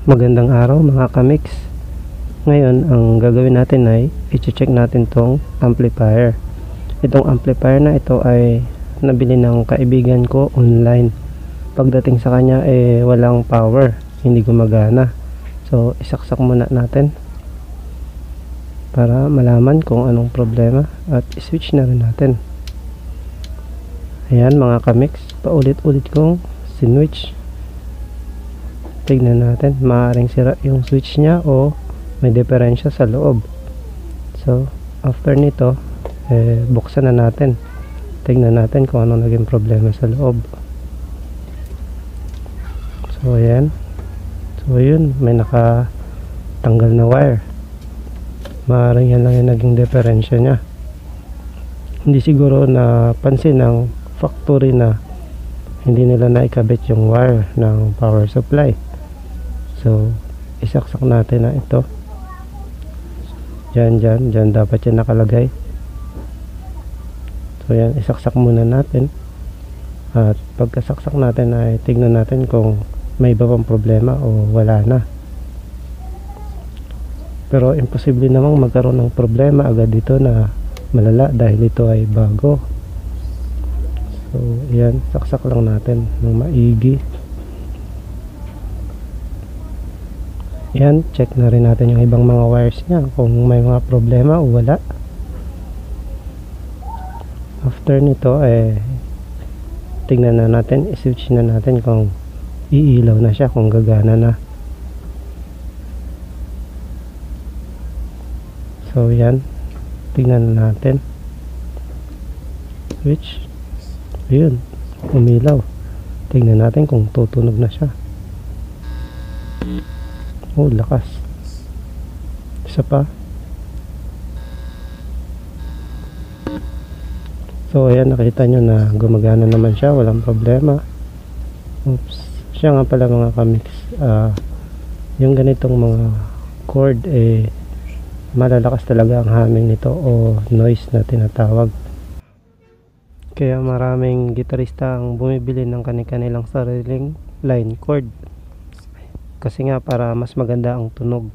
Magandang araw mga kamix. Ngayon ang gagawin natin ay i-check natin tong amplifier. Itong amplifier na ito ay nabili ng kaibigan ko online. Pagdating sa kanya walang power, hindi gumagana. So isaksak muna natin para malaman kung anong problema at i-switch na rin natin. Ayan mga kamix, paulit-ulit kong sinwitch. Tignan natin, maaaring sira yung switch niya o may diferensya sa loob. So after nito buksan na natin, tignan natin kung ano naging problema sa loob. So ayan, so yun, may nakatanggal na wire. Maaaring yan lang yung naging diferensya niya. Hindi siguro napansin ng factory na hindi nila naikabit yung wire ng power supply. So isaksak natin na ito. Dyan dapat yan nakalagay. So yan, isaksak muna natin. At pagkasaksak natin ay tignan natin kung may iba pang problema o wala na. Pero imposible namang magkaroon ng problema agad dito na malala dahil ito ay bago. So yan, saksak lang natin ng maigi. Yan, check na rin natin yung ibang mga wires niya kung may mga problema o wala. After nito tignan na natin, i-switch na natin kung iilaw na siya, kung gagana na. So yan, tignan na natin, switch, yun, umilaw. Tignan natin kung tutunog na siya. Oh, lakas. Isa pa. So ayan, nakita nyo na gumagana naman siya, walang problema. Oops, siya nga pala mga kamix, yung ganitong mga cord malalakas talaga ang humming nito o noise na tinatawag. Kaya maraming gitarista ang bumibili ng kanilang sariling line cord, kasi nga para mas maganda ang tunog.